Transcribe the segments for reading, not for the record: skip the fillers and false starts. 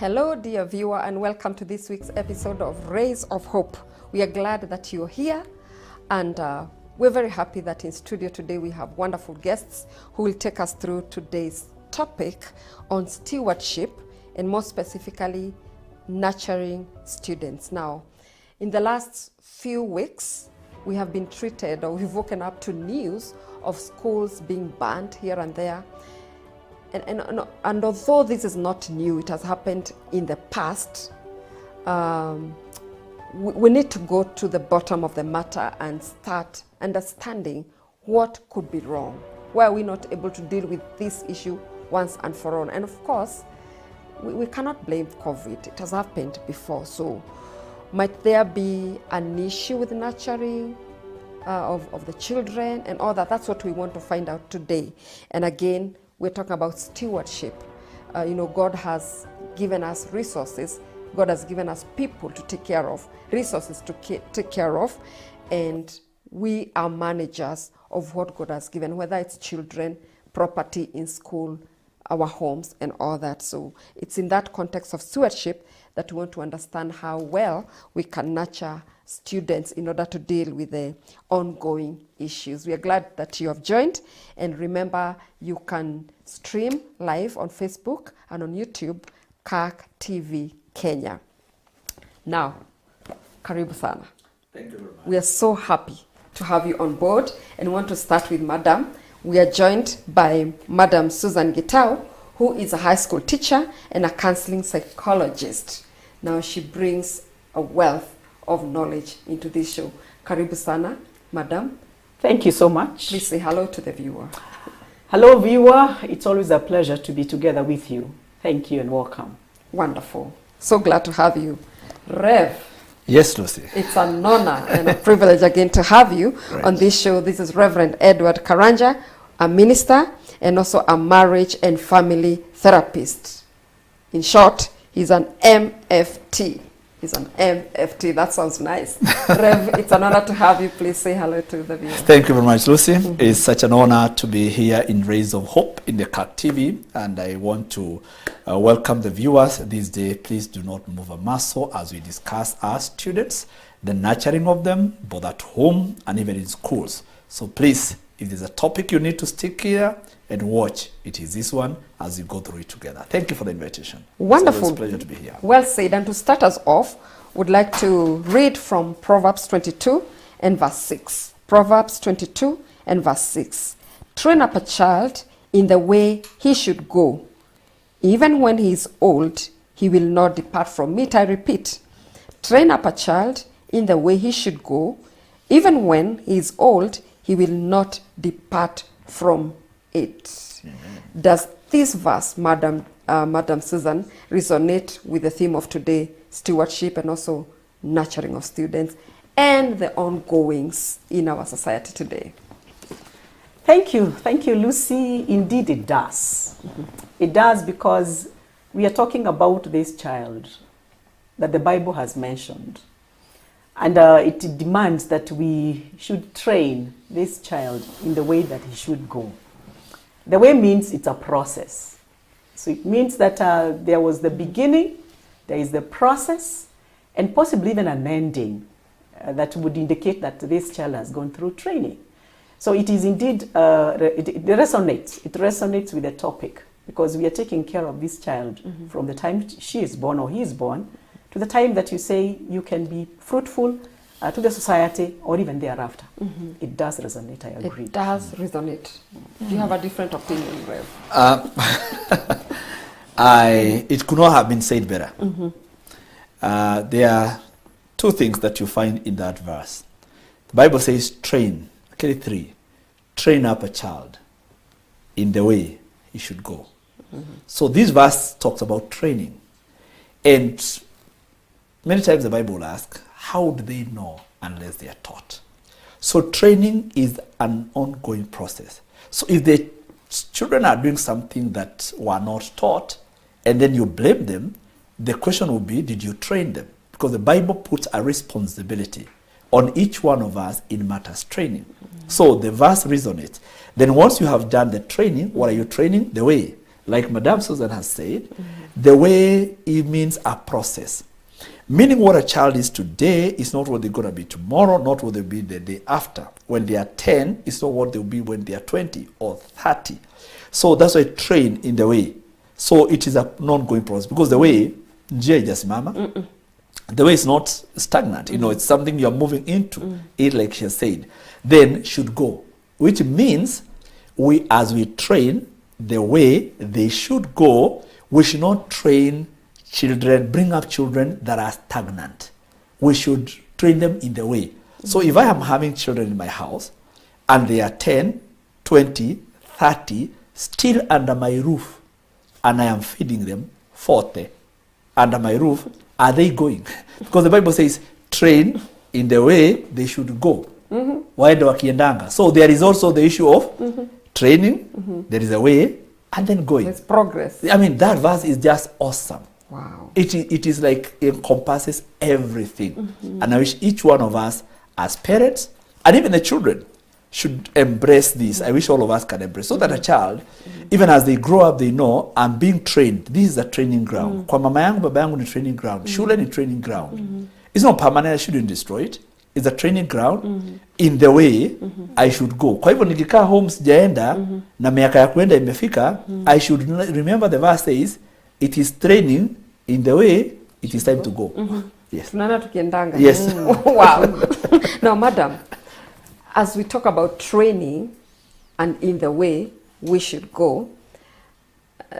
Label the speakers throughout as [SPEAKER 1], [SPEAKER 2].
[SPEAKER 1] Hello, dear viewer, and welcome to this week's episode of Rays of Hope. We are glad that you're here, and we're very happy that in studio today we have wonderful guests who will take us through today's topic on stewardship, and more specifically, nurturing students. Now, in the last few weeks, we have been treated, or we've woken up to news of schools being banned here and there. And although this is not new, it has happened in the past, we need to go to the bottom of the matter and start understanding what could be wrong. Why are we not able to deal with this issue once and for all? And of course, we cannot blame COVID. It has happened before. So might there be an issue with nurturing of the children and all that? That's what we want to find out today. And again, we're talking about stewardship. God has given us resources. God has given us people to take care of, resources to take care of, and we are managers of what God has given, whether it's children, property in school, our homes, and all that. So it's in that context of stewardship that we want to understand how well we can nurture students in order to deal with the ongoing issues. We are glad that you have joined, and remember, you can stream live on Facebook and on YouTube, KAK TV Kenya. Now, karibu sana.
[SPEAKER 2] Thank you very much.
[SPEAKER 1] We are so happy to have you on board, and want to start with Madam. We are joined by Madam Susan Gitau, who is a high school teacher and a counseling psychologist. Now, she brings a wealth of knowledge into this show. Karibu sana, Madam.
[SPEAKER 3] Thank you so much.
[SPEAKER 1] Please say hello to the viewer.
[SPEAKER 3] Hello, viewer. It's always a pleasure to be together with you. Thank you and welcome.
[SPEAKER 1] Wonderful. So glad to have you. Rev.
[SPEAKER 2] Yes, Lucy.
[SPEAKER 1] It's an honor and a privilege again to have you on this show. This is Reverend Edward Karanja, a minister and also a marriage and family therapist. In short, he's an MFT. He's an MFT. That sounds nice. Rev, it's an honor to have you. Please say hello to the viewers.
[SPEAKER 2] Thank you very much, Lucy. It's such an honor to be here in Rays of Hope in the KAK TV, and I want to welcome the viewers this day. Please do not move a muscle as we discuss our students, the nurturing of them, both at home and even in schools. So please, if there's a topic you need to stick here and watch, it is this one as we go through it together. Thank you for the invitation.
[SPEAKER 1] Wonderful.
[SPEAKER 2] It's a pleasure to be here.
[SPEAKER 1] Well said. And to start us off, would like to read from Proverbs 22 and verse 6. Proverbs 22 and verse 6. Train up a child in the way he should go. Even when he is old, he will not depart from it. I repeat, train up a child in the way he should go. Even when he is old, he will not depart from it. Amen. Does this verse, Madam Susan, resonate with the theme of today, stewardship and also nurturing of students and the ongoings in our society today?
[SPEAKER 3] Thank you, Lucy. Indeed, it does. It does, because we are talking about this child that the Bible has mentioned. And it demands that we should train this child in the way that he should go. The way means it's a process. So it means that there was the beginning, there is the process, and possibly even an ending that would indicate that this child has gone through training. So it is indeed, it resonates with the topic, because we are taking care of this child from the time she is born or he is born to the time that you say you can be fruitful to the society or even thereafter. It does resonate, I agree.
[SPEAKER 1] It does resonate. Do you have a different opinion, Rev?
[SPEAKER 2] It could not have been said better. There are two things that you find in that verse. The Bible says train, actually three. Train up a child in the way he should go. So this verse talks about training. And many times the Bible will ask, how do they know unless they are taught? So training is an ongoing process. So if the children are doing something that were not taught, and then you blame them, the question will be, did you train them? Because the Bible puts a responsibility on each one of us in matters training. So the verse resonates. Then once you have done the training, what are you training? The way. Like Madame Susan has said, The way, it means a process. Meaning what a child is today is not what they're going to be tomorrow, not what they'll be the day after. When they are 10, it's not what they'll be when they are 20 or 30. So that's why train in the way. So it is a non-going process, because the way, njia ijasimama, the way is not stagnant. You know, it's something you're moving into. It, like she said, then should go. Which means we, as we train the way they should go, we should not train children, bring up children that are stagnant. We should train them in the way. So if I am having children in my house and they are 10, 20, 30, still under my roof, and I am feeding them 40 under my roof, are they going? Because the Bible says, train in the way they should go. Waende wakiendanga. So there is also the issue of training, there is a way, and then going.
[SPEAKER 1] There's progress.
[SPEAKER 2] I mean, that verse is just awesome.
[SPEAKER 1] Wow.
[SPEAKER 2] It is like, it encompasses everything. And I wish each one of us as parents, and even the children, should embrace this. I wish all of us can embrace, so that a child, even as they grow up, they know, I'm being trained. This is a training ground. Kwa mama yangu, baba yangu ni training ground. Shule ni training ground. It's not permanent, I shouldn't destroy it. It's a training ground in the way I should go. Kwa hivyo nikikaa home sijaenda, na miaka ya kuenda imefika, I should remember the verse says, it is training in the way it is time to go. Yes.
[SPEAKER 1] Tunaona tukiendanga.
[SPEAKER 2] Yes.
[SPEAKER 1] Wow. Now, madam, as we talk about training and in the way we should go,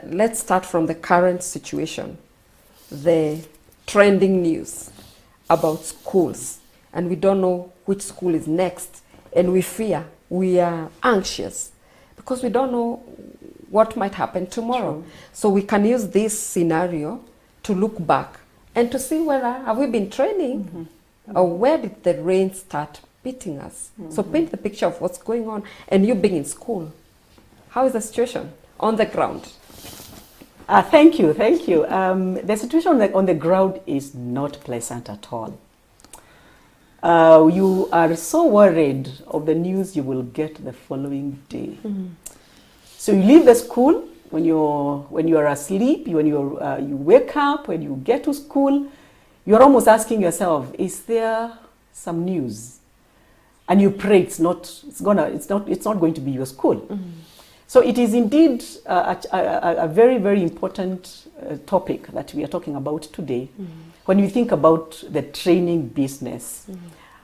[SPEAKER 1] let's start from the current situation, the trending news about schools, and we don't know which school is next, and we fear, we are anxious because we don't know what might happen tomorrow. True. So we can use this scenario to look back and to see whether have we been training or where did the rain start beating us. So paint the picture of what's going on, and you being in school. How is the situation on the ground?
[SPEAKER 3] Thank you. The situation on the ground is not pleasant at all. You are so worried of the news you will get the following day. So you leave the school when you are asleep, when you wake up, when you get to school, you're almost asking yourself, is there some news? And you pray it's not going to be your school. So it is indeed a very, very important topic that we are talking about today. When you think about the training business,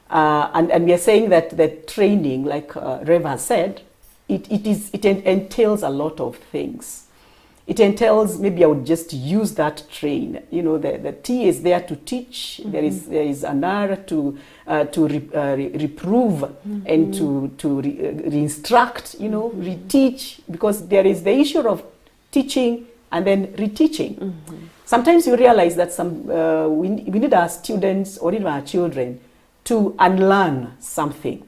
[SPEAKER 3] and we are saying that the training, like Rev has said, it entails a lot of things. It entails, maybe I would just use that train. You know, the T is there to teach. There is an R to reprove and to re-instruct. You know, reteach, because there is the issue of teaching and then reteaching. Sometimes you realize that we need our students or even our children to unlearn something.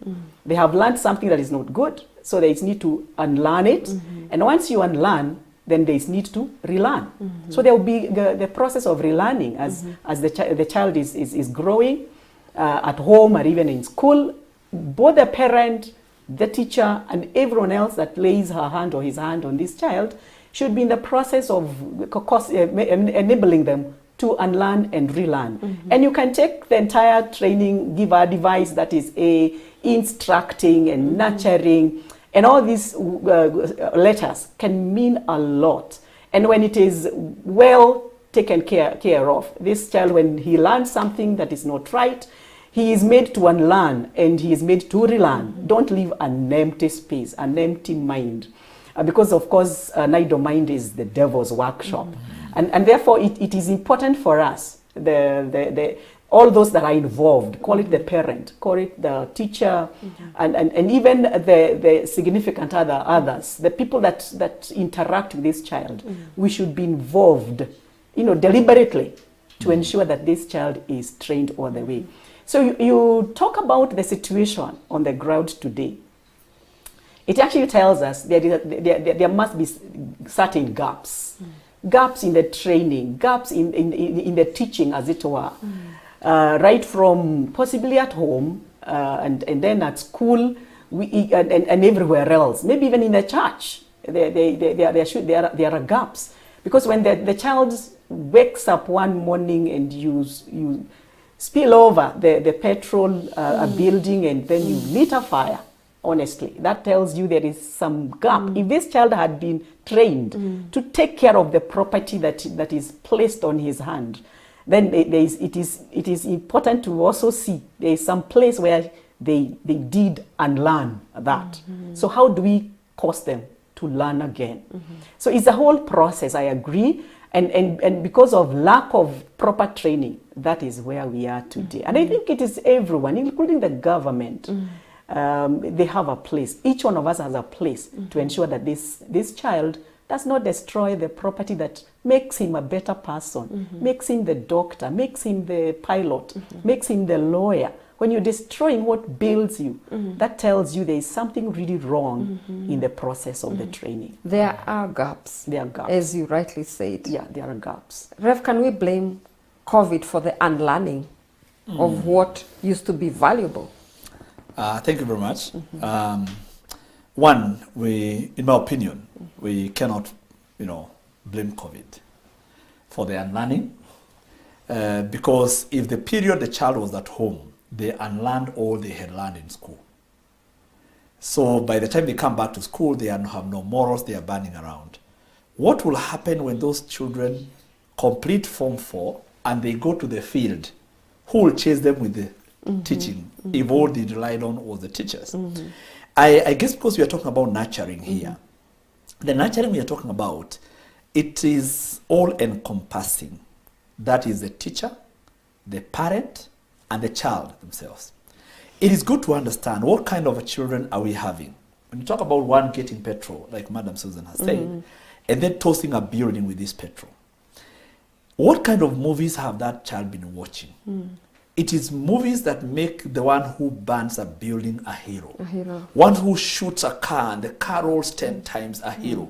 [SPEAKER 3] They have learned something that is not good, so there is need to unlearn it. And once you unlearn, then there is need to relearn. So there will be the process of relearning as the child is growing at home or even in school. Both the parent, the teacher, and everyone else that lays her hand or his hand on this child should be in the process of enabling them to unlearn and relearn. And you can take the entire training, give a device that is instructing and nurturing, and all these letters can mean a lot. And when it is well taken care of, this child, when he learns something that is not right, he is made to unlearn and he is made to relearn. Don't leave an empty space, an empty mind. Because of course, an idle mind is the devil's workshop. And therefore it is important for us, all those that are involved, call it the parent, call it the teacher, and even the significant others, the people that interact with this child, we should be involved, deliberately to ensure that this child is trained all the way. So you talk about the situation on the ground today. It actually tells us there must be certain gaps. Gaps in the training, gaps in the teaching, as it were. Right from possibly at home and then at school and everywhere else. Maybe even in the church, there are gaps. Because when the child wakes up one morning and you spill over the petrol a building and then you lit a fire, honestly, that tells you there is some gap. If this child had been trained to take care of the property that is placed on his hand, then it is important to also see there is some place where they did unlearn that. So how do we cause them to learn again? So it's a whole process, I agree. And because of lack of proper training, that is where we are today. And I think it is everyone, including the government. They have a place. Each one of us has a place to ensure that this child does not destroy the property that makes him a better person, makes him the doctor, makes him the pilot, makes him the lawyer. When you're destroying what builds you, that tells you there is something really wrong in the process of the training.
[SPEAKER 1] There are gaps.
[SPEAKER 3] There are gaps.
[SPEAKER 1] As you rightly said.
[SPEAKER 3] Yeah, there are gaps.
[SPEAKER 1] Rev, can we blame COVID for the unlearning of what used to be valuable?
[SPEAKER 2] Thank you very much. One, in my opinion, we cannot, blame COVID for the unlearning, because if the period the child was at home, they unlearned all they had learned in school. So by the time they come back to school, they have no morals, they are burning around. What will happen when those children complete Form 4 and they go to the field? Who will chase them with the teaching if all they relied on was the teachers? I guess because we are talking about nurturing here, the nurturing we are talking about, it is all encompassing. That is the teacher, the parent, and the child themselves. It is good to understand what kind of children are we having. When you talk about one getting petrol, like Madam Susan has said, and then tossing a building with this petrol, what kind of movies have that child been watching? It is movies that make the one who burns a building a hero.
[SPEAKER 1] A hero.
[SPEAKER 2] One who shoots a car and the car rolls 10 times a hero.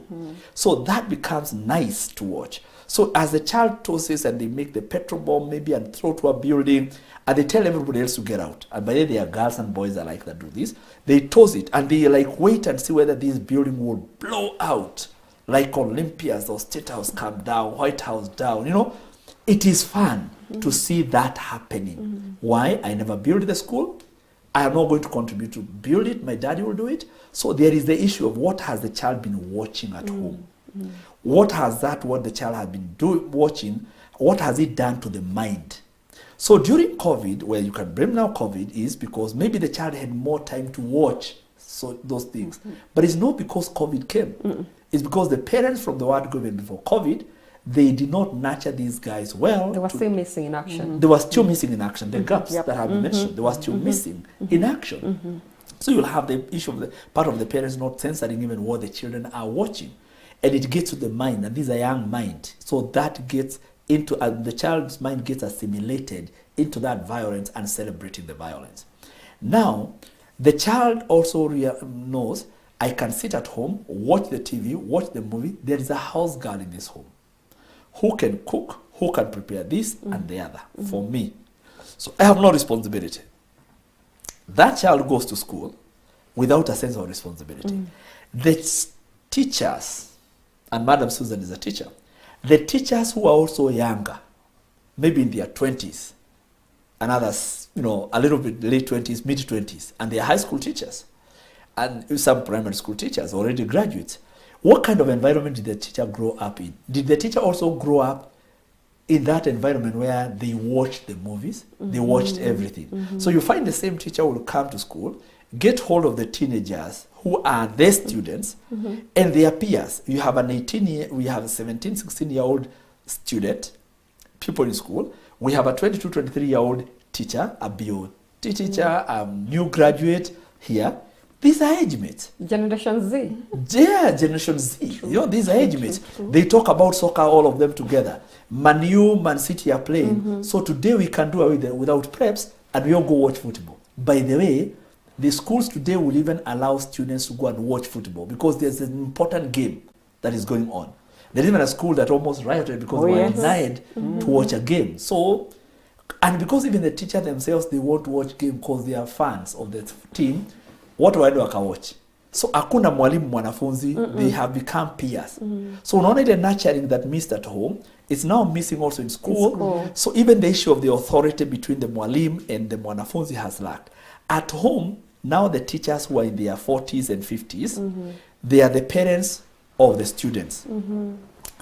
[SPEAKER 2] So that becomes nice to watch. So as the child tosses and they make the petrol bomb maybe and throw to a building and they tell everybody else to get out. And by the way, there are girls and boys that like that do this. They toss it and they wait and see whether this building will blow out. Like Olympias or State House come down, White House down, It is fun to see that happening. Why? I never built the school. I am not going to contribute to build it. My daddy will do it. So there is the issue of what has the child been watching at home? What the child has been watching, what has it done to the mind? So during COVID, where you can blame now COVID is because maybe the child had more time to watch those things. But it's not because COVID came. It's because the parents from the word government before COVID, they did not nurture these guys well.
[SPEAKER 1] They were still missing in action.
[SPEAKER 2] They were still missing in action. The gaps that have been mentioned, they were still missing in action. So you'll have the issue of the part of the parents not censoring even what the children are watching. And it gets to the mind, and this is a young mind. So that gets into, the child's mind gets assimilated into that violence and celebrating the violence. Now, the child also knows, I can sit at home, watch the TV, watch the movie. There is a house girl in this home who can cook, who can prepare this and the other for me. So I have no responsibility. That child goes to school without a sense of responsibility. The teachers, and Madam Susan is a teacher, the teachers who are also younger, maybe in their 20s, and others, a little bit late 20s, mid 20s, and they are high school teachers, and some primary school teachers, already graduates. What kind of environment did the teacher grow up in? Did the teacher also grow up in that environment where they watched the movies, they watched everything? So you find the same teacher will come to school, get hold of the teenagers who are their students and their peers. You have we have a 17, 16-year-old student, people in school. We have a 22, 23-year-old teacher, a BOT teacher, a new graduate here. These are age mates.
[SPEAKER 1] Generation Z.
[SPEAKER 2] Yeah, Generation Z. True. These are age mates. They talk about soccer, all of them together. Man U, Man City are playing. So today we can do away without preps and we all go watch football. By the way, the schools today will even allow students to go and watch football because there's an important game that is going on. There's even a school that almost rioted because they were denied to watch a game. So, and because even the teacher themselves, they want to watch game because they are fans of the team, what do I do? I can watch. So hakuna mwalimu mwanafunzi, they have become peers. So unaona ile nurturing that missed at home, it's now missing also in school. So even the issue of the authority between the mwalimu and the mwanafunzi has lacked. At home, now the teachers who are in their 40s and 50s, they are the parents of the students.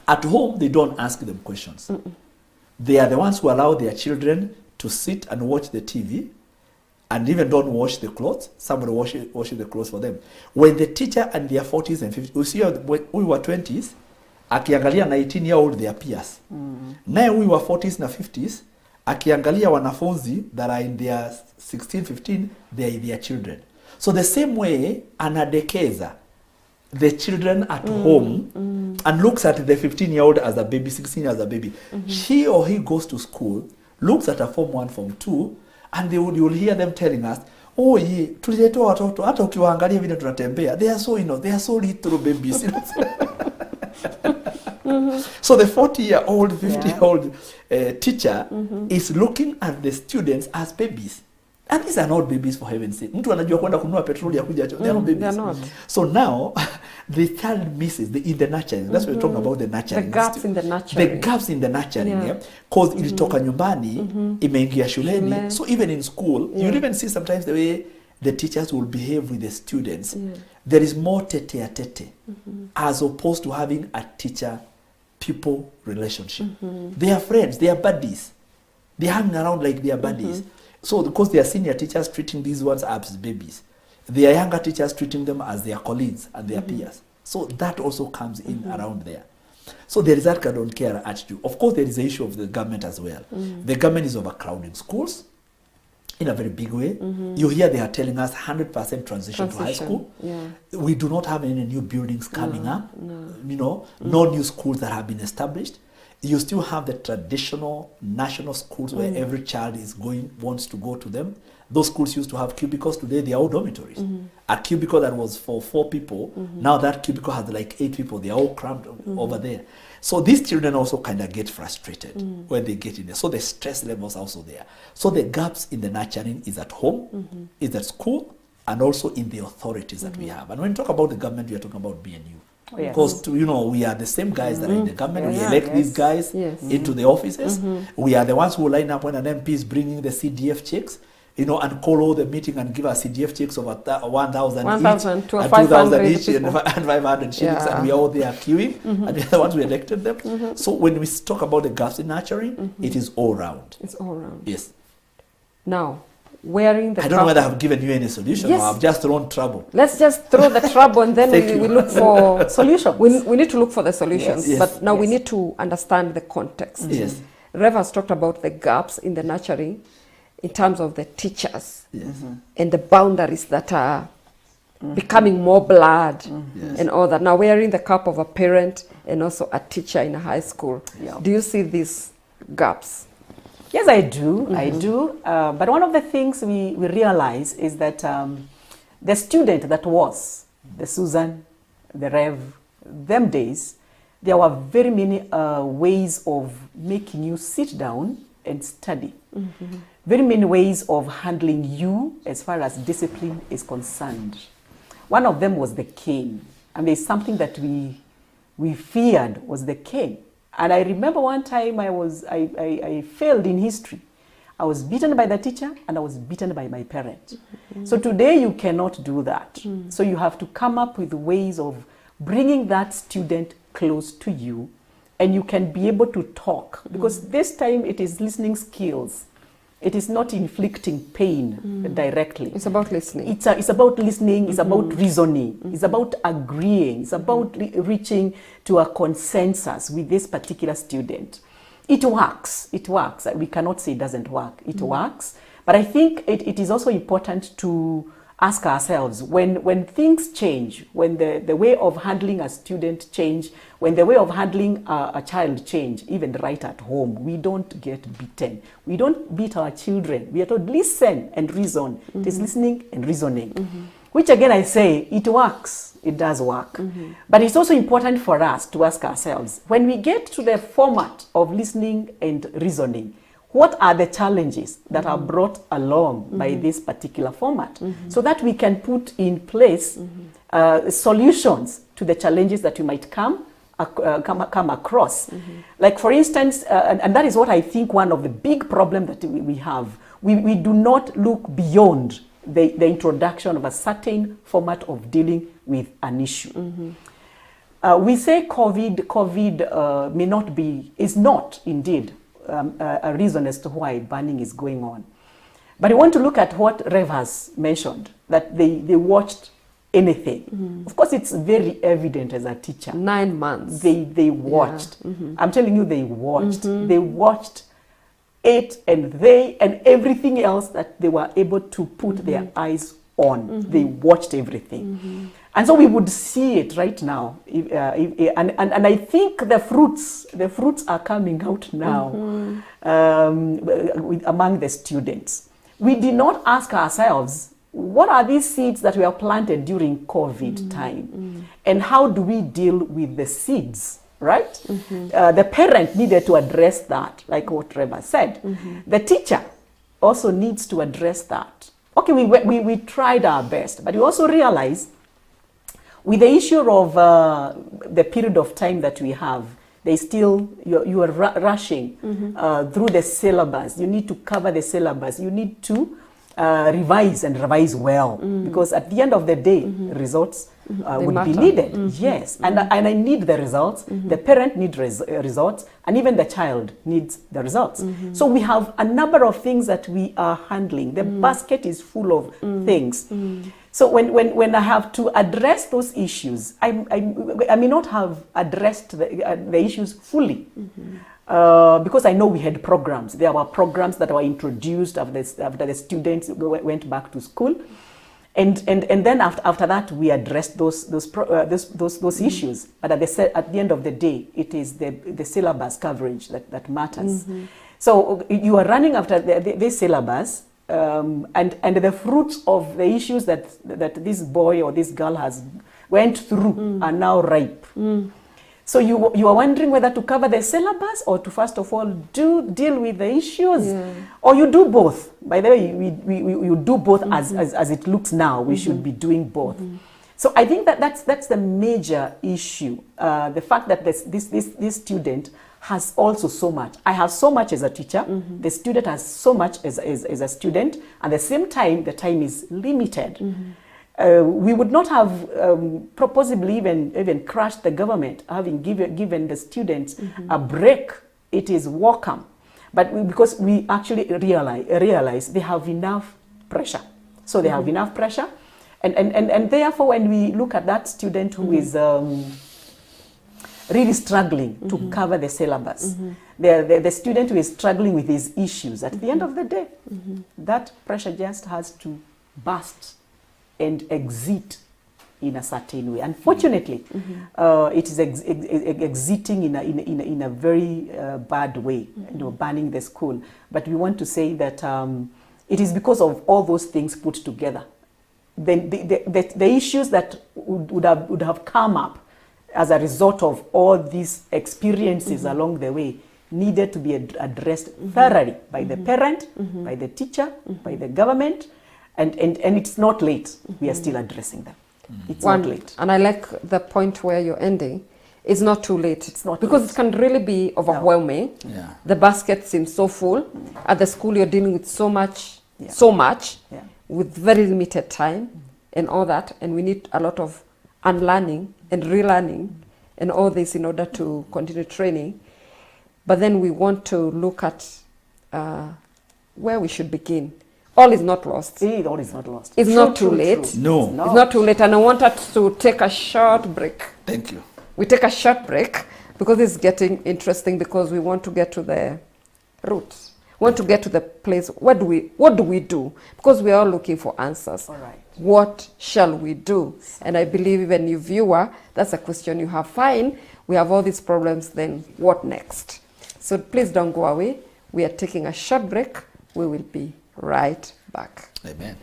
[SPEAKER 2] At home, they don't ask them questions. They are the ones who allow their children to sit and watch the TV and even don't wash the clothes. Somebody washes the clothes for them. When the teacher and their 40s and 50s, you see, when we were 20s, akiangalia 19-year-old, their peers. Now we were 40s and 50s, akiangalia wanafunzi that are in their 16, 15, they are their children. So the same way, anadekeza the children at home and looks at the 15-year-old as a baby, 16 as a baby. She or he goes to school, looks at a Form 1, Form 2, and you will hear them telling us, oh, tuliletewa watoto, hata ukiwaangalia vile tunatembea, they are so, they are so little babies. So the 40-year-old, 50-year-old teacher is looking at the students as babies. And these are not babies, for heaven's sake. Mtu anajua kwenda kununua petroli ya kuja. They are not babies.
[SPEAKER 1] They are not.
[SPEAKER 2] So now, the child misses in the nurturing. That's what we're talking about, the nurturing.
[SPEAKER 1] The gaps in the nurturing.
[SPEAKER 2] The gaps in the nurturing, because ilitoka nyumbani, imeingia shuleni. So even in school, you'll even see sometimes the way the teachers will behave with the students. There is more tete-a-tete, as opposed to having a teacher-pupil relationship. They are friends, they are buddies. They hang around like they are buddies. So because they are senior teachers treating these ones as babies, they are younger teachers treating them as their colleagues and their peers. So that also comes in around there. So there is that kind of care attitude. Of course, there is the issue of the government as well. The government is overcrowding schools in a very big way. You hear they are telling us 100% transition to high school. We do not have any new buildings coming up. No new schools that have been established. You still have the traditional national schools where every child wants to go to them. Those schools used to have cubicles. Today they are all dormitories. A cubicle that was for 4 people, now that cubicle has like 8 people. They are all crammed over there. So these children also kind of get frustrated when they get in there. So the stress levels are also there. So the gaps in the nurturing is at home, is at school, and also in the authorities that we have. And when we talk about the government, we are talking about BNU. Because we are the same guys that are in the government. We elect these guys into the offices. We are the ones who line up when an MP is bringing the CDF checks, and call all the meeting and give us CDF checks of 1,000 each, and 2,000 each, and 500 shillings, and we are all there queuing, and we are the ones who elected them. So when we talk about the gaps in nurturing, it is all round.
[SPEAKER 1] It's all round.
[SPEAKER 2] Yes.
[SPEAKER 1] Now, wearing the
[SPEAKER 2] I don't know whether I've given you any solution or I've just thrown trouble.
[SPEAKER 1] Let's just throw the trouble and then we look for
[SPEAKER 3] solutions.
[SPEAKER 1] We need to look for the solutions.
[SPEAKER 2] Yes.
[SPEAKER 1] But now we need to understand the context.
[SPEAKER 2] Yes.
[SPEAKER 1] Rev has talked about the gaps in the nurturing in terms of the teachers and the boundaries that are becoming more blurred and all that. Now wearing the cap of a parent and also a teacher in a high school. Do you see these gaps?
[SPEAKER 3] Yes, I do. I do. But one of the things we realize is that the student that was, the Susan, the Rev, them days, there were very many ways of making you sit down and study. Very many ways of handling you as far as discipline is concerned. One of them was the cane. And there's something that we feared was the cane. And I remember one time I failed in history. I was beaten by the teacher and I was beaten by my parent. So today you cannot do that. So you have to come up with ways of bringing that student close to you, and you can be able to talk, because this time it is listening skills. It is not inflicting pain directly.
[SPEAKER 1] It's about listening.
[SPEAKER 3] It's about listening, it's about reasoning, it's about agreeing, it's about reaching to a consensus with this particular student. It works, it works. We cannot say it doesn't work, it works. But I think it is also important to ask ourselves, when things change, when the way of handling a student change, when the way of handling a child change, even right at home, we don't get beaten. We don't beat our children. We are told listen and reason. It is listening and reasoning. Which again I say, it works. It does work. But it's also important for us to ask ourselves, when we get to the format of listening and reasoning, what are the challenges that are brought along by this particular format, so that we can put in place solutions to the challenges that you might come across. Like for instance, and that is what I think one of the big problems that we have. We do not look beyond the introduction of a certain format of dealing with an issue. We say COVID may not be, is not indeed a reason as to why banning is going on. But I want to look at what Rev has mentioned, that they watched anything. Of course, it's very evident as a teacher.
[SPEAKER 1] 9 months.
[SPEAKER 3] They watched. I'm telling you, they watched. They watched it and everything else that they were able to put their eyes on. They watched everything. And so we would see it right now. And I think the fruits are coming out now among the students. We did not ask ourselves, what are these seeds that were planted during COVID time? And how do we deal with the seeds, right? The parent needed to address that, like what Trevor said. The teacher also needs to address that. Okay, we tried our best, but we also realized with the issue of the period of time that we have, they still, you are rushing through the syllabus. You need to cover the syllabus. You need to revise and revise well, because at the end of the day, results would be needed. Yes, and I need the results. The parent needs results, and even the child needs the results. So we have a number of things that we are handling. The basket is full of things. So when I have to address those issues, I may not have addressed the issues fully. Because I know we had programs. There were programs that were introduced after the students went back to school, and then after that we addressed those issues. But at the end of the day, it is the syllabus coverage that matters. So you are running after the syllabus, and the fruits of the issues that this boy or this girl has went through are now ripe. So you are wondering whether to cover the syllabus or to first of all deal with the issues, or you do both. By the way, we do both as it looks now. We should be doing both. So I think that's the major issue. The fact that this student has also so much. I have so much as a teacher. The student has so much as a student. At the same time, the time is limited. We would not have possibly even crushed the government, having given the students a break. It is welcome. But because we actually realize they have enough pressure. So they have enough pressure. And therefore, when we look at that student who is really struggling to cover the syllabus, the student who is struggling with these issues, at the end of the day, that pressure just has to burst and exit in a certain way. Unfortunately, it is exiting in a very bad way, banning the school. But we want to say that it is because of all those things put together. The issues that would have come up as a result of all these experiences along the way needed to be addressed thoroughly by the parent, by the teacher, by the government. And it's not late. We are still addressing them. It's not late.
[SPEAKER 1] And I like the point where you're ending. It's not too late.
[SPEAKER 3] It's not
[SPEAKER 1] because
[SPEAKER 3] late.
[SPEAKER 1] It can really be overwhelming.
[SPEAKER 2] No. Yeah.
[SPEAKER 1] The basket seems so full. At the school, you're dealing with so much, with very limited time and all that. And we need a lot of unlearning and relearning and all this in order to continue training. But then we want to look at where we should begin. All is not lost.
[SPEAKER 3] All is not lost.
[SPEAKER 1] It's not too late.
[SPEAKER 3] True.
[SPEAKER 2] No.
[SPEAKER 1] It's not too late. And I want us to take a short break.
[SPEAKER 2] Thank you.
[SPEAKER 1] We take a short break because it's getting interesting, because we want to get to the roots. We want to get to the place. What do we do? Because we are all looking for answers.
[SPEAKER 3] All right.
[SPEAKER 1] What shall we do? And I believe even you viewer, that's a question you have. Fine, we have all these problems, then what next? So please don't go away. We are taking a short break. We will be right back.
[SPEAKER 2] Amen.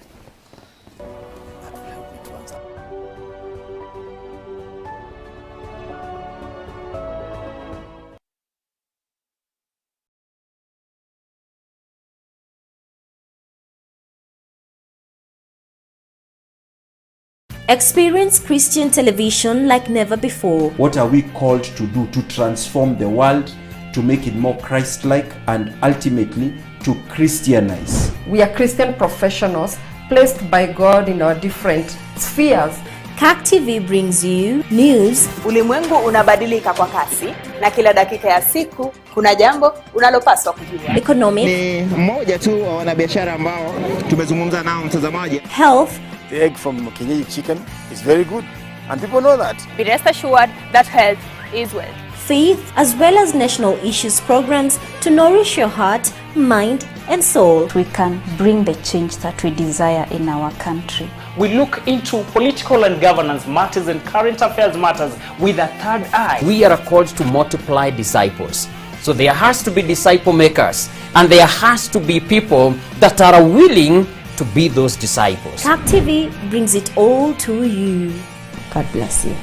[SPEAKER 4] Experience Christian television like never before.
[SPEAKER 5] What are we called to do to transform the world, to make it more Christ-like, and ultimately to Christianize?
[SPEAKER 1] We are Christian professionals placed by God in our different spheres.
[SPEAKER 4] CAC TV brings you news.
[SPEAKER 6] Ulimwengu unabadilika kwa kasi na kila dakika ya siku kuna jambo unalopaswa kujua.
[SPEAKER 4] Economic.
[SPEAKER 7] Ni mmoja tu wa wanabiashara ambao tumezungumza nao mtazamaji.
[SPEAKER 4] Health.
[SPEAKER 8] The egg from Kenyan chicken is very good and people know that.
[SPEAKER 9] Be rest assured that health is wealth.
[SPEAKER 4] Faith, as well as national issues programs to nourish your heart, mind and soul.
[SPEAKER 10] We can bring the change that we desire in our country.
[SPEAKER 11] We look into political and governance matters and current affairs matters with a third eye.
[SPEAKER 12] We are called to multiply disciples. So there has to be disciple makers, and there has to be people that are willing to be those disciples.
[SPEAKER 4] CAC TV brings it all to you.
[SPEAKER 10] God bless you.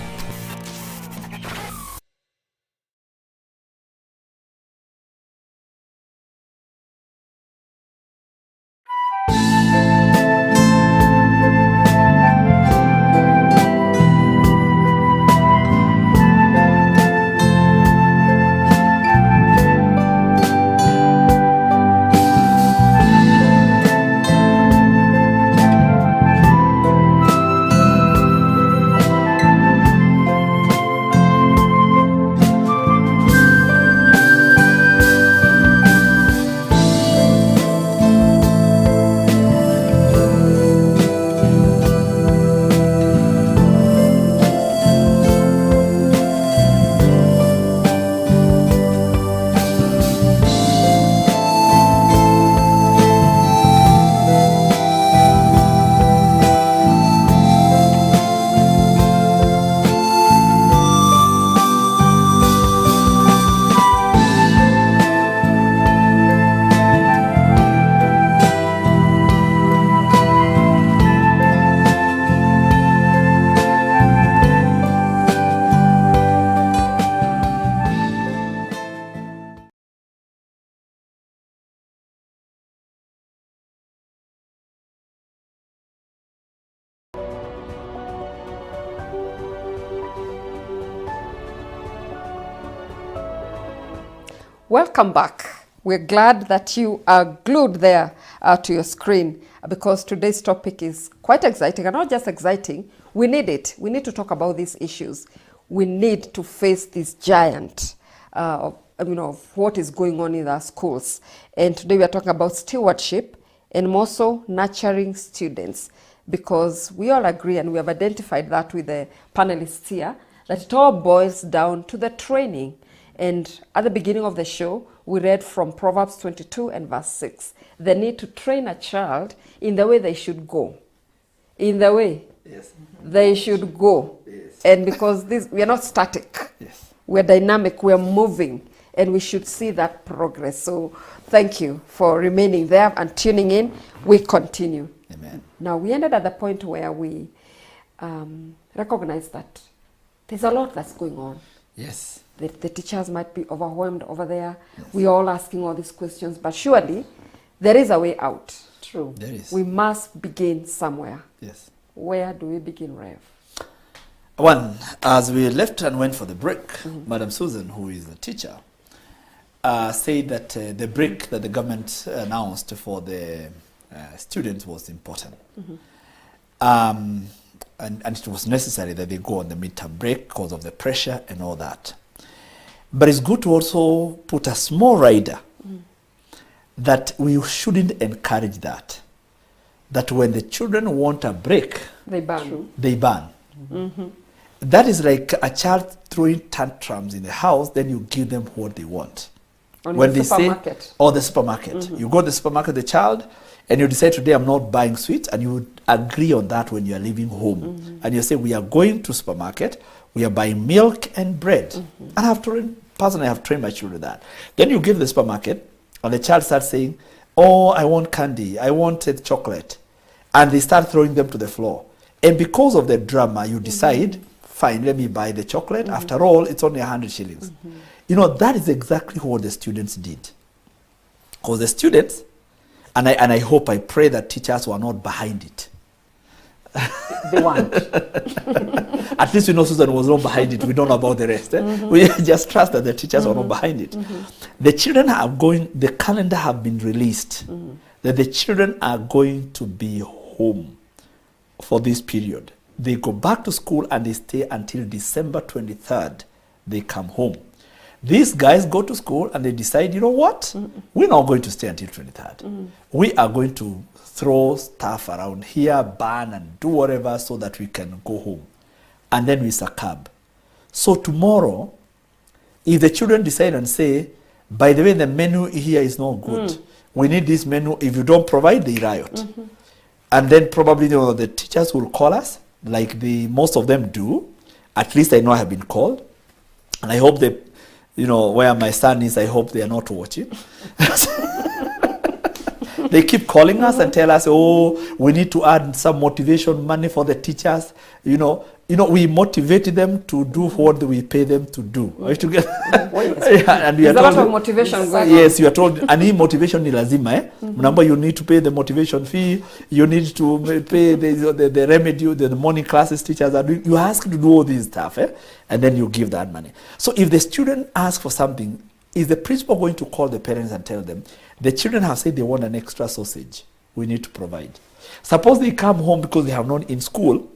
[SPEAKER 1] Welcome back. We're glad that you are glued there to your screen because today's topic is quite exciting, and not just exciting, we need it. We need to talk about these issues. We need to face this giant of what is going on in our schools. And today we are talking about stewardship and more so nurturing students, because we all agree, and we have identified that with the panelists here, that it all boils down to the training. And at the beginning of the show, we read from Proverbs 22 and verse 6, the need to train a child in the way they should go. In the way they should go. Yes. And because we are not static, we're dynamic, we're moving, and we should see that progress. So thank you for remaining there and tuning in. We continue.
[SPEAKER 2] Amen.
[SPEAKER 1] Now, we ended at the point where we recognize that there's a lot that's going on.
[SPEAKER 2] Yes.
[SPEAKER 1] The teachers might be overwhelmed over there. Yes. We're all asking all these questions, but surely there is a way out.
[SPEAKER 3] True.
[SPEAKER 2] There is.
[SPEAKER 1] We must begin somewhere.
[SPEAKER 2] Yes.
[SPEAKER 1] Where do we begin, Rev?
[SPEAKER 2] One, as we left and went for the break, Madam Susan, who is the teacher, said that the break that the government announced for the students was important. And it was necessary that they go on the midterm break because of the pressure and all that. But it's good to also put a small rider that we shouldn't encourage that. That when the children want a break,
[SPEAKER 1] they ban.
[SPEAKER 2] They ban. That is like a child throwing tantrums in the house, then you give them what they want.
[SPEAKER 1] When the supermarket.
[SPEAKER 2] Say, or the supermarket. You go to the supermarket, the child, and you decide today I'm not buying sweets, and you would agree on that when you are leaving home. And you say, we are going to supermarket, we are buying milk and bread. And personally, I have trained my children that. Then you give the supermarket, and the child starts saying, oh, I want candy, I wanted chocolate. And they start throwing them to the floor. And because of the drama, you decide, fine, let me buy the chocolate. After all, it's only 100 shillings. You know, that is exactly what the students did. Because the students, and I hope, I pray that teachers were not behind it.
[SPEAKER 3] they want.
[SPEAKER 2] At least we know Susan was not behind it. We don't know about the rest. We just trust that the teachers are not behind it. The children the calendar have been released, that the children are going to be home for this period. They go back to school and they stay until December 23rd. They come home. These guys go to school and they decide, you know what? We're not going to stay until 23rd. We are going to throw stuff around here, burn and do whatever so that we can go home. And then we succumb. So tomorrow, if the children decide and say, by the way, the menu here is not good. We need this menu. If you don't provide, they riot. And then probably the teachers will call us, like most of them do. At least I know I have been called. And I hope they, where my son is, I hope they are not watching. They keep calling us and tell us, oh, we need to add some motivation money for the teachers. We motivate them to do what we pay them to do. And we are
[SPEAKER 1] There's a lot of motivation going on.
[SPEAKER 2] Yes, you are told, any motivation ni lazima. Remember, you need to pay the motivation fee. You need to pay the remedy, the morning classes teachers are doing. You ask to do all this stuff, and then you give that money. So if the student asks for something, is the principal going to call the parents and tell them, the children have said they want an extra sausage, we need to provide. Suppose they come home because they have not in school.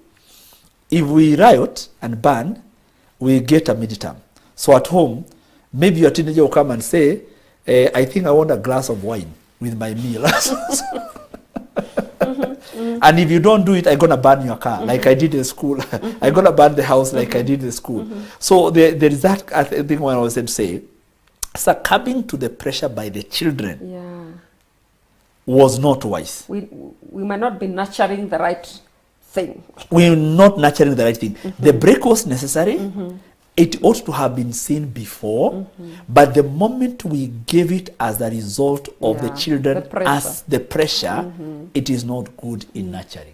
[SPEAKER 2] If we riot and ban, we get a midterm. So at home, maybe your teenager will come and say, I think I want a glass of wine with my meal. And if you don't do it, I'm going to burn your car like I did in school. I'm going to burn the house like I did in school. So there is that, I think what I was saying to say, succumbing to the pressure by the children was not wise.
[SPEAKER 1] We might not be nurturing the right thing.
[SPEAKER 2] We're not nurturing the right thing. The break was necessary. It ought to have been seen before, but the moment we gave it as a result of the children as the pressure, it is not good in nurturing.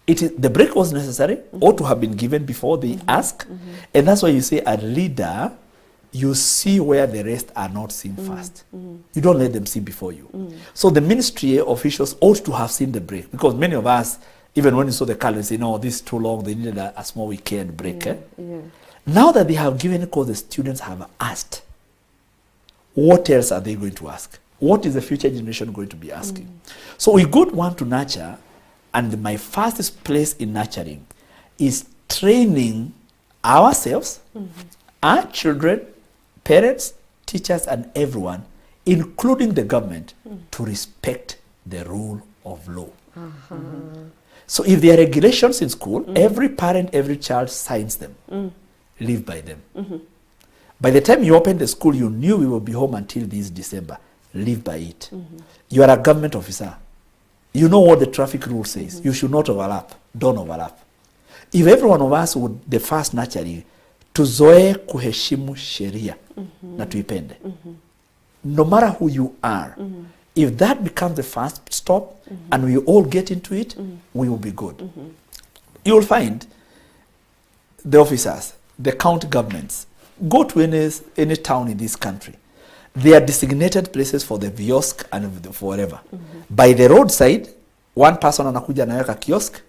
[SPEAKER 2] The break was necessary, ought to have been given before they ask, and that's why you say a leader, you see where the rest are not seen first. You don't let them see before you. So the ministry officials ought to have seen the break, because many of us, even when you saw the calendar, say, no, this is too long, they needed a small weekend break. Now that they have given it, because the students have asked, what else are they going to ask? What is the future generation going to be asking? So we would want to nurture, and my first place in nurturing is training ourselves, our children, parents, teachers, and everyone, including the government, to respect the rule of law. So if there are regulations in school, every parent, every child signs them. Live by them. By the time you open the school, you knew we will be home until this December. Live by it. You are a government officer. You know what the traffic rule says. You should not overlap. Don't overlap. If every one of us would, the first naturally, tuzoe kuheshimu sheria na tuipende. No matter who you are, if that becomes the first stop and we all get into it, we will be good. You will find the officers, the county governments, go to any town in this country. There are designated places for the kiosk and forever. By the roadside, one person anakuja anaweka kiosk,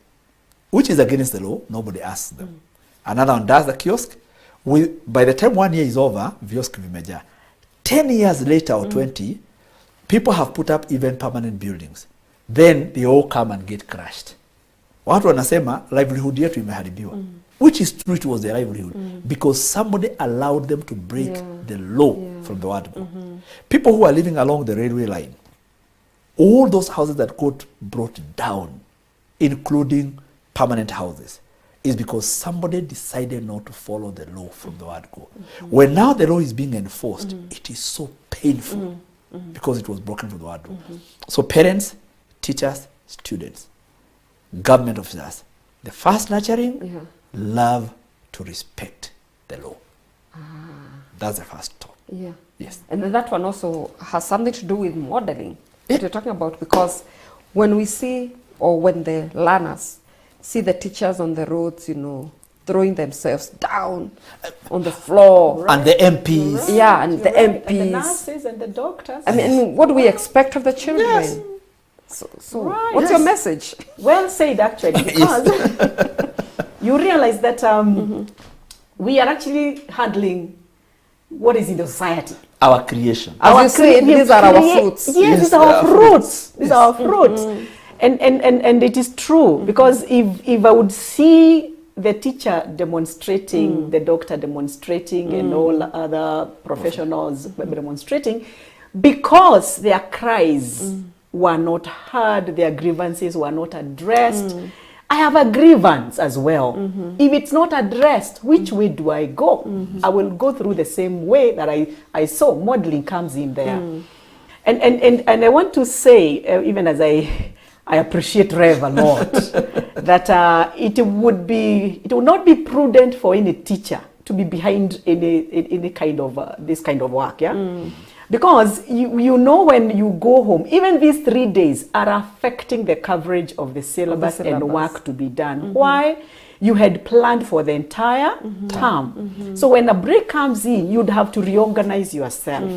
[SPEAKER 2] which is against the law, nobody asks them. Another one does the kiosk. By the time 1 year is over, kiosk vimeja. 10 years later or 20, people have put up even permanent buildings. Then they all come and get crushed. Watu wanasema livelihood yetu imeharibiwa. Which is true, it was their livelihood. Because somebody allowed them to break the law from the word go. People who are living along the railway line, all those houses that got brought down, including permanent houses, is because somebody decided not to follow the law from the word go. When now the law is being enforced, it is so painful because it was broken from the word go. So parents, teachers, students, government officers, the first nurturing, love to respect the law. That's the first stop. Yes.
[SPEAKER 1] And then that one also has something to do with modeling that you're talking about, because when we see, or when the learners see the teachers on the roads, throwing themselves down on the floor.
[SPEAKER 2] And the MPs.
[SPEAKER 1] And the MPs.
[SPEAKER 3] And the nurses and the doctors.
[SPEAKER 1] I mean, what do we expect of the children? So
[SPEAKER 3] Right.
[SPEAKER 1] what's your message?
[SPEAKER 3] Well said, actually, because you realize that we are actually handling what is in the society.
[SPEAKER 2] Our creation.
[SPEAKER 1] As you say, these are our fruits.
[SPEAKER 3] Yes, these are our fruits. These are our fruits. And it is true, because if I would see the teacher demonstrating, the doctor demonstrating, and all other professionals demonstrating, because their cries were not heard, their grievances were not addressed. I have a grievance as well. If it's not addressed, which way do I go? I will go through the same way that I saw. Modeling comes in there. And I want to say, even as I appreciate Rev a lot, that it would not be prudent for any teacher to be behind any kind of this kind of work, because you know, when you go home, even these 3 days are affecting the coverage of the syllabus and work to be done. Why? You had planned for the entire term. So when a break comes in, you'd have to reorganize yourself.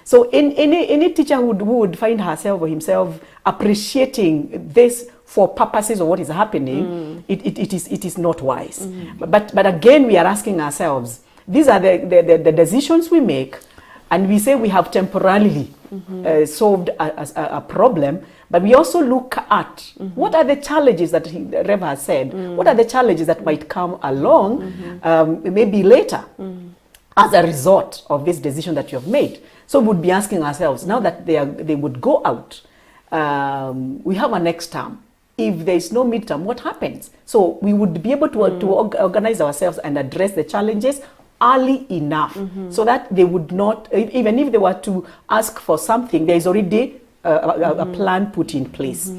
[SPEAKER 3] So any teacher who would find herself or himself appreciating this for purposes of what is happening, it is not wise. But again, we are asking ourselves, these are the decisions we make, and we say we have temporarily solved a problem, but we also look at what are the challenges that Rev has said, what are the challenges that might come along maybe later as a result of this decision that you have made. So we would be asking ourselves, now that they would go out, we have a next term. If there is no midterm, what happens? So we would be able to organize ourselves and address the challenges early enough, so that they would not, even if they were to ask for something, there is already a plan put in place.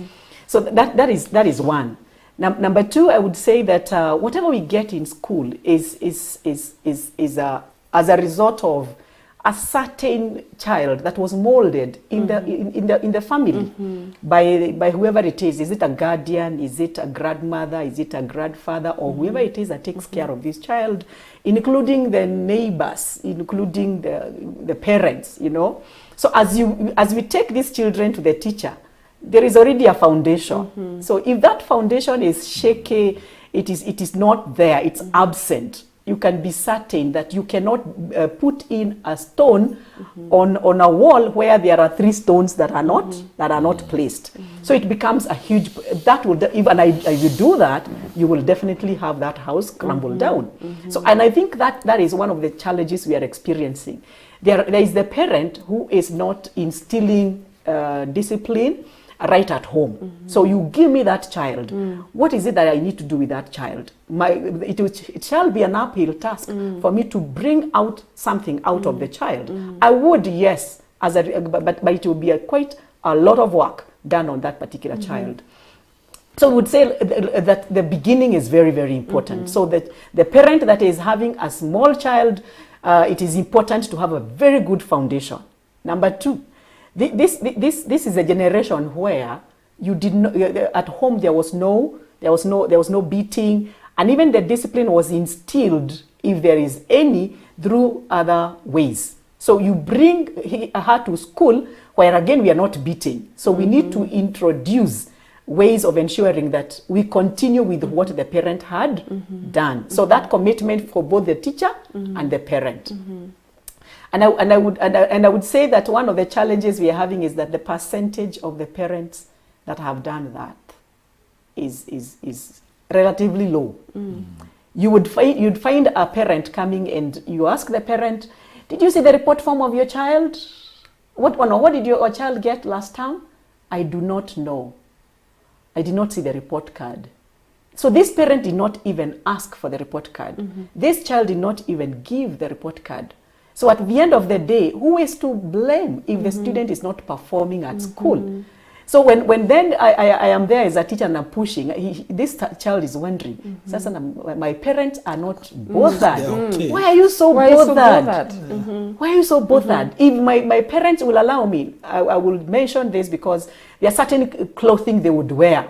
[SPEAKER 3] So that is one. Number two, I would say that whatever we get in school is as a result of a certain child that was molded in the family by whoever it is. Is it a guardian? Is it a grandmother? Is it a grandfather? Or whoever it is that takes care of this child, including the neighbors, including the parents, you know. So as we take these children to the teacher, there is already a foundation. So if that foundation is shaky, it is not there, it's absent, you can be certain that you cannot put in a stone on a wall where there are 3 stones that are not placed. So it becomes a huge, that will, if you do that, you will definitely have that house crumble down. So, and I think that is one of the challenges we are experiencing. There is the parent who is not instilling discipline right at home. So you give me that child. What is it that I need to do with that child? It shall be an uphill task for me to bring out something out of the child. I would, yes, but it will be quite a lot of work done on that particular child. So we would say that the beginning is very, very important. So that the parent that is having a small child, it is important to have a very good foundation. Number 2, this is a generation where you did not, at home there was no beating, and even the discipline was instilled, if there is any, through other ways. So you bring her to school where again we are not beating. So we need to introduce ways of ensuring that we continue with what the parent had done. So that commitment for both the teacher and the parent. And I would say that one of the challenges we are having is that the percentage of the parents that have done that is relatively low. You'd find a parent coming and you ask the parent, did you see the report form of your child? What did your child get last term? I do not know. I did not see the report card. So this parent did not even ask for the report card. This child did not even give the report card. So at the end of the day, who is to blame if the student is not performing at school? So when then I am there as a teacher and I'm pushing, this child is wondering, my parents are not bothered. Why are you so bothered? Why are you so bothered? If my parents will allow me, I will mention this because there are certain clothing they would wear.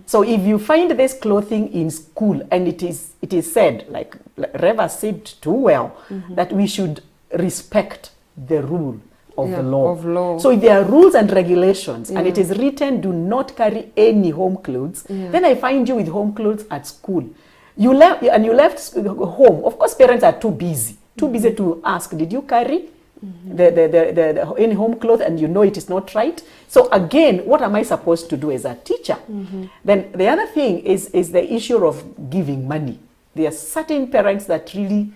[SPEAKER 3] So if you find this clothing in school and it is said, like Reva said too well, that we should respect the rule of the law.
[SPEAKER 1] Of law.
[SPEAKER 3] So if there are rules and regulations and it is written, do not carry any home clothes, then I find you with home clothes at school. You left home. Of course, parents are too busy to ask, did you carry any home clothes, and you know it is not right. So again, what am I supposed to do as a teacher? Then the other thing is the issue of giving money. There are certain parents that really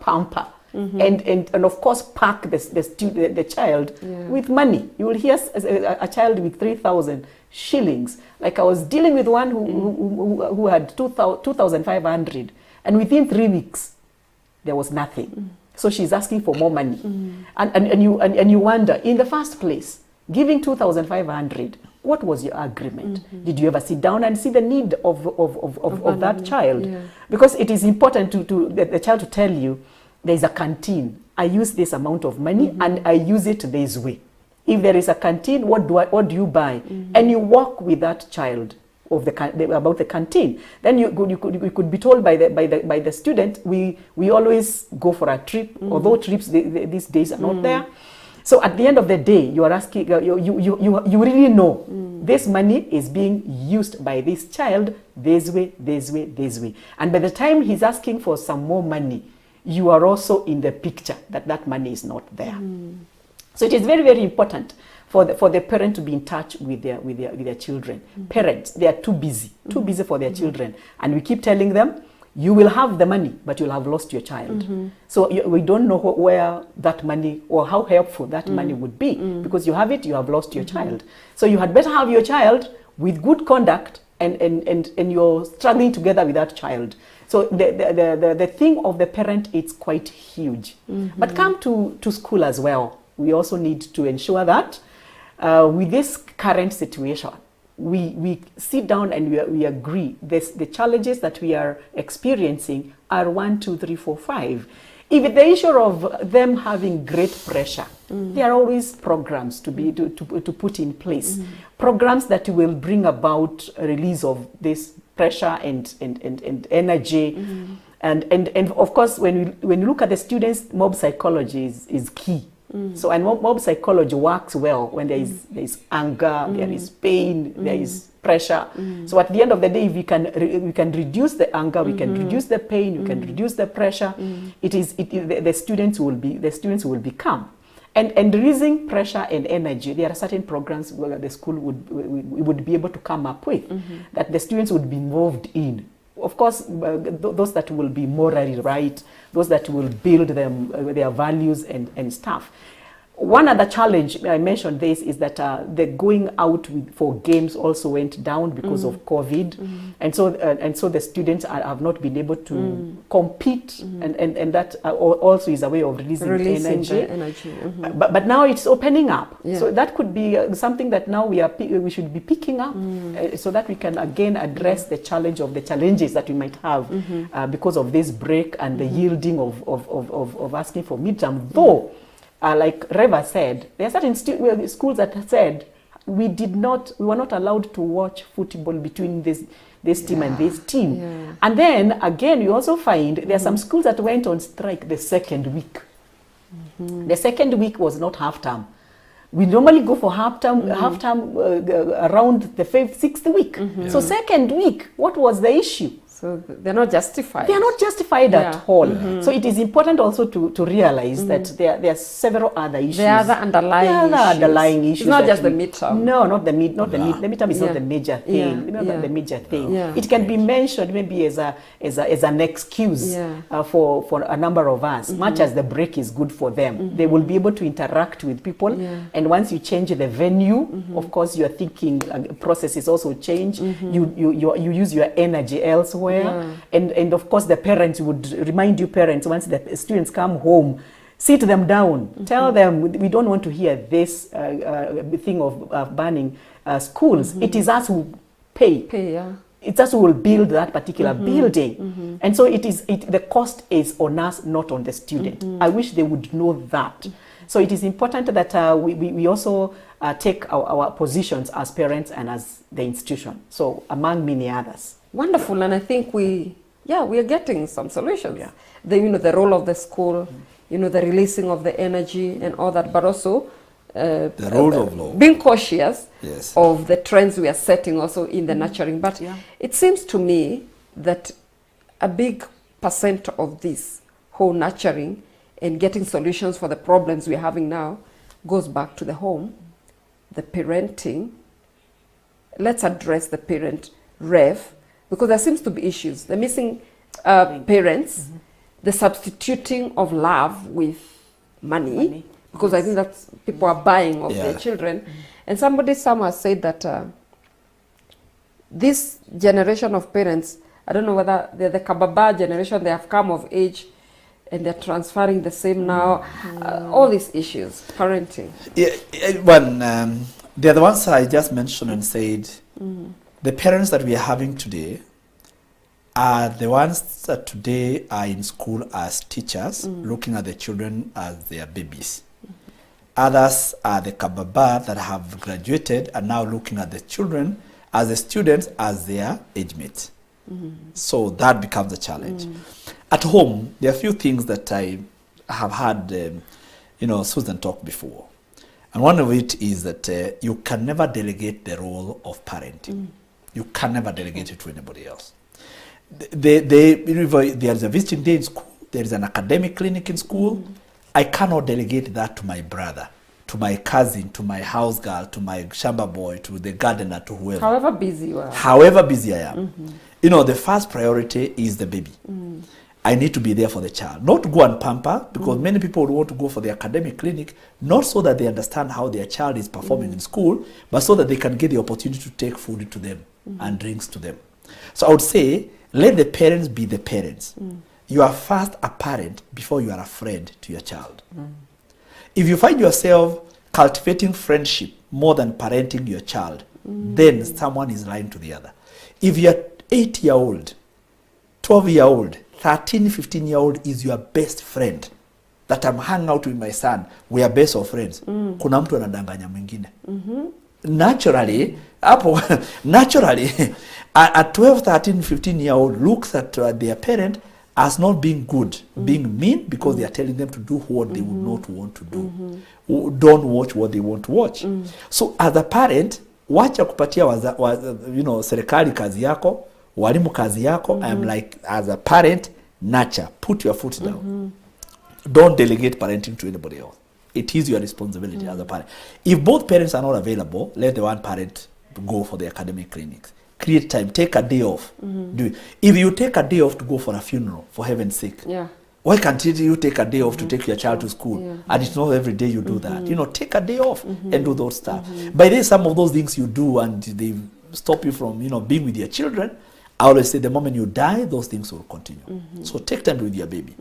[SPEAKER 3] pamper and of course pack the child with money. You will hear a child with 3,000 shillings. Like I was dealing with one who had 2,500, and within 3 weeks there was nothing. So she's asking for more money, and you wonder, in the first place, giving 2,500. What was your agreement? Did you ever sit down and see the need of that child? Because it is important to the child to tell you, there is a canteen. I use this amount of money and I use it this way. If there is a canteen, what do you buy? And you walk with that child about the canteen. Then you could be told by the student, we always go for a trip, although trips these days are not there. So at the end of the day, you are asking, you really know this money is being used by this child this way, this way, this way. And by the time he's asking for some more money, you are also in the picture that money is not there. So it is very, very important for the parent to be in touch with their children. Parents, they are too busy for their children. And we keep telling them, you will have the money, but you'll have lost your child. So we don't know where that money or how helpful that money would be, because you have it, you have lost your child. So you had better have your child with good conduct, and you're struggling together with that child. So the thing of the parent, it's quite huge. But come to school as well. We also need to ensure that with this current situation, we sit down and we agree the challenges that we are experiencing are 1, 2, 3, 4, 5. If the issue of them having great pressure, there are always programs to put in place. Programs that will bring about a release of this pressure and energy. And of course, when you look at the students, mob psychology is key. So, and mob psychology works well when there is anger, there is pain, there is pressure. So at the end of the day, if we can reduce the anger, we can reduce the pain, we can reduce the pressure, the students will be calm. And releasing pressure and energy, there are certain programs where the school would be able to come up with that the students would be involved in. Of course, those that will be morally right, those that will build them, their values and stuff. One other challenge, I mentioned this, is that the going out for games also went down because of COVID. And so the students have not been able to compete, and that also is a way of releasing energy. But now it's opening up. So that could be something that now we should be picking up so that we can again address the challenges that we might have because of this break and the yielding of asking for midterm. Though, like Reva said, there are certain schools that said we were not allowed to watch football between this team and this team. And then again, you also find there are some schools that went on strike the second week. The second week was not half term. We normally go for half term around the 5th, 6th week. So second week, what was the issue?
[SPEAKER 1] So they're not justified.
[SPEAKER 3] They are not justified at all. So it is important also to realize that there are several other issues.
[SPEAKER 1] There are other underlying issues. It's not just the midterm.
[SPEAKER 3] No, not the midterm. The midterm is not the major thing. The major thing. It can be mentioned maybe as an excuse for a number of us. Much as the break is good for them, they will be able to interact with people. And once you change the venue, of course, your thinking processes also change. You use your energy elsewhere. And of course the parents would remind you, once the students come home, sit them down, tell them we don't want to hear this thing of banning schools. It is us who pay. It's us who will build that particular building. And so the cost is on us, not on the student. I wish they would know that. So it is important that we also take our positions as parents and as the institution. So among many others.
[SPEAKER 1] Wonderful, and I think we are getting some solutions. The role of the school you know, the releasing of the energy and all that, but also
[SPEAKER 2] the rule of law,
[SPEAKER 1] being cautious
[SPEAKER 2] yes,
[SPEAKER 1] of the trends we are setting also in the nurturing. But it seems to me that a big percent of this whole nurturing and getting solutions for the problems we're having now goes back to the home, the parenting. Let's address the parent rev, because there seems to be issues. The missing parents, the substituting of love with money, because I think that people are buying of their children. And somebody somewhere said that this generation of parents, I don't know whether they're the Kababa generation, they have come of age and they're transferring the same now. All these issues, parenting.
[SPEAKER 2] They're the ones I just mentioned and said, the parents that we are having today are the ones that today are in school as teachers, looking at the children as their babies. Others are the Kababa that have graduated and now looking at the children as the students as their age mates. So that becomes a challenge. At home, there are a few things that I have had, Susan talk before. And one of it is that you can never delegate the role of parenting. You can never delegate it to anybody else. There is a visiting day in school. There is an academic clinic in school. I cannot delegate that to my brother, to my cousin, to my house girl, to my shamba boy, to the gardener, to whoever.
[SPEAKER 1] However busy you are.
[SPEAKER 2] However busy I am. The first priority is the baby. I need to be there for the child. Not to go and pamper, because many people would want to go for the academic clinic, not so that they understand how their child is performing in school, but so that they can get the opportunity to take food to them and drinks to them. So I would say, let the parents be the parents. You are first a parent before you are a friend to your child. If you find yourself cultivating friendship more than parenting your child, then someone is lying to the other. If you're 8-year-old, 12-year-old, 13, 15-year-old is your best friend, that I'm hanging out with my son, we are best of friends, kuna mtu anadanganya mwingine. Naturally, a 12, 13, 15-year-old looks at their parent as not being good, being mean, because they are telling them to do what they would not want to do. Don't watch what they want to watch. So as a parent, wacha kupatia serikali kazi yako, walimu kazi yako. I am like, as a parent, nurture, put your foot down. Don't delegate parenting to anybody else. It is your responsibility as a parent. If both parents are not available, let the one parent go for the academic clinics. Create time, take a day off. Do it. If you take a day off to go for a funeral, for heaven's sake, why can't you take a day off to take your child to school? And it's not every day you do that. Take a day off and do those stuff. By then, some of those things you do and they stop you from, being with your children, I always say the moment you die, those things will continue. So take time with your baby.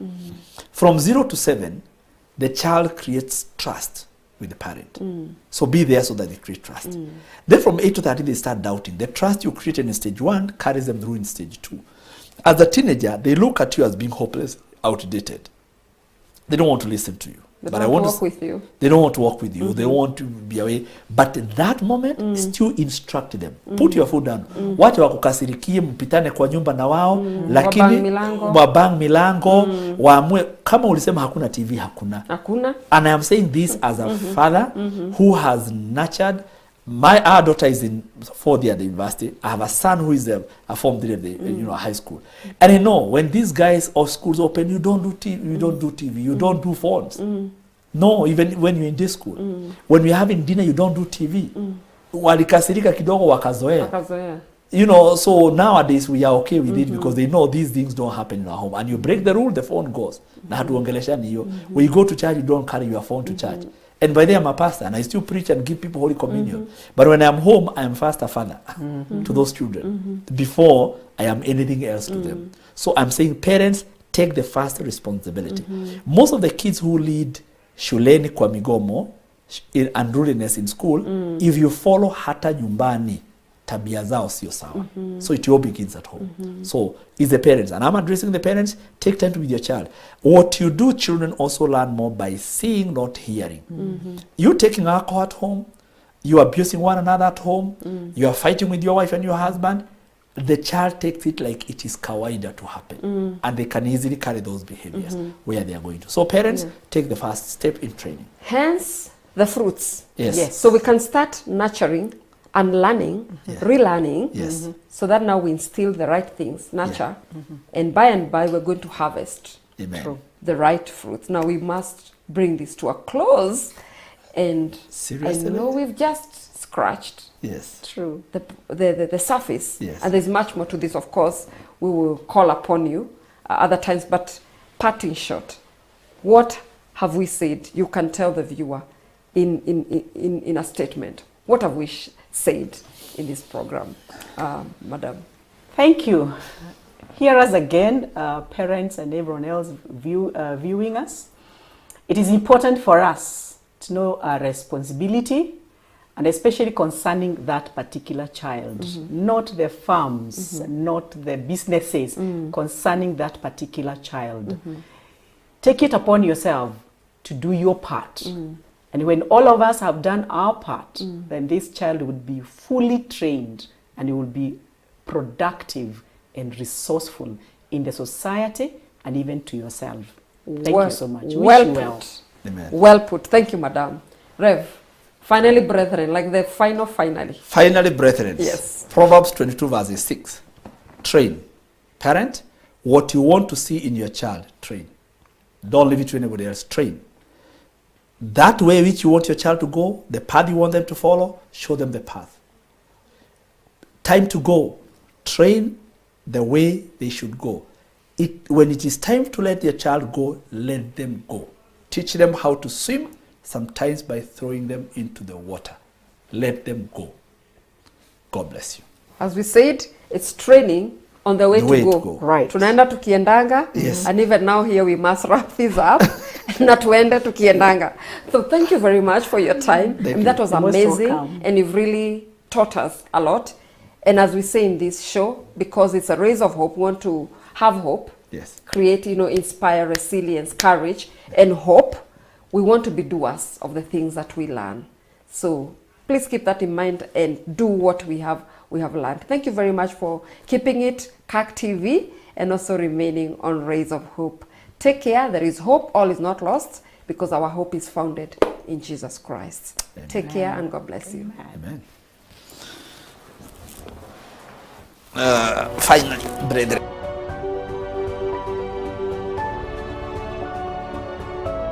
[SPEAKER 2] From 0 to 7, the child creates trust with the parent. So be there so that they create trust. Then from 8 to 13, they start doubting. The trust you created in stage 1 carries them through in stage 2. As a teenager, they look at you as being hopeless, outdated. They don't want to listen to you.
[SPEAKER 1] They don't want to walk with you.
[SPEAKER 2] They don't want to walk with you. They want to be away. But in that moment, still instruct them. Put your foot down. Watu wakukasirikie, mpitane kwa nyumba na wao, lakini wabang milango, waamue kama ulisema hakuna TV, hakuna. And I am saying this as a father who has nurtured. Our daughter is in 4th year at the university. I have a son who is a form 3 at the high school. And I know when these guys or schools open, you don't do TV, you don't do phones. No, even when you're in this school. When we're having dinner, you don't do TV. Walikasirika kidogo wakazoea. So nowadays we are okay with it because they know these things don't happen in our home. And you break the rule, the phone goes. When you go to church, you don't carry your phone to church. And by then I'm a pastor and I still preach and give people Holy Communion. But when I'm home, I am first a father to those children before I am anything else to them. So I'm saying parents, take the first responsibility. Most of the kids who lead shuleni kwa migomo, in unruliness in school, if you follow hata nyumbani, tabia zao sio sawa. So it all begins at home. So it's the parents. And I'm addressing the parents, take time to be with your child. What you do, children also learn more by seeing, not hearing. You taking alcohol at home, you abusing one another at home, you are fighting with your wife and your husband, the child takes it like it is kawaida to happen. And they can easily carry those behaviors where they are going to. So parents, take the first step in training.
[SPEAKER 1] Hence, the fruits.
[SPEAKER 2] Yes.
[SPEAKER 1] So we can start nurturing and learning, relearning, so that now we instill the right things, nurture, and by we're going to harvest the right fruits. Now we must bring this to a close, and
[SPEAKER 2] Seriously?
[SPEAKER 1] I know we've just scratched
[SPEAKER 3] True.
[SPEAKER 1] the surface, and there's much more to this. Of course, we will call upon you other times, but parting short, what have we said? You can tell the viewer in a statement. What have we said in this program, Madam?
[SPEAKER 3] Thank you. Hear us again, parents and everyone else viewing us. It is important for us to know our responsibility, and especially concerning that particular child, not the farms, not the businesses, concerning that particular child. Take it upon yourself to do your part. And when all of us have done our part, then this child would be fully trained and he will be productive and resourceful in the society and even to yourself. Thank you so much.
[SPEAKER 1] Well
[SPEAKER 3] Wish you
[SPEAKER 1] put.
[SPEAKER 3] well.
[SPEAKER 2] Amen.
[SPEAKER 1] Well put. Thank you, Madam. Rev, finally, brethren, like the finally.
[SPEAKER 2] Finally, brethren.
[SPEAKER 1] Yes.
[SPEAKER 2] Proverbs 22 verses 6. Train. Parent, what you want to see in your child, train. Don't leave it to anybody else. Train. That way which you want your child to go, the path you want them to follow, show them the path. Time to go. Train the way they should go. When it is time to let your child go, let them go. Teach them how to swim, sometimes by throwing them into the water. Let them go. God bless you.
[SPEAKER 1] As we said, it's training on the way, to go.
[SPEAKER 3] Right.
[SPEAKER 1] Tunaenda tukiendanga.
[SPEAKER 2] Yes.
[SPEAKER 1] And even now here we must wrap this up. Na tuende tukiendanga. So thank you very much for your time.
[SPEAKER 2] Thank you.
[SPEAKER 1] That was
[SPEAKER 3] You're most
[SPEAKER 1] amazing.
[SPEAKER 3] welcome.
[SPEAKER 1] And you've really taught us a lot. And as we say in this show, because it's a raise of hope, we want to have hope.
[SPEAKER 2] Yes.
[SPEAKER 1] Create, inspire resilience, courage, and hope. We want to be doers of the things that we learn. So please keep that in mind and do what we have learned. Thank you very much for keeping it CAC TV and also remaining on Rays of Hope. Take care. There is hope. All is not lost because our hope is founded in Jesus Christ.
[SPEAKER 2] Amen.
[SPEAKER 1] Take care and God bless you.
[SPEAKER 2] Amen. Finally, brethren.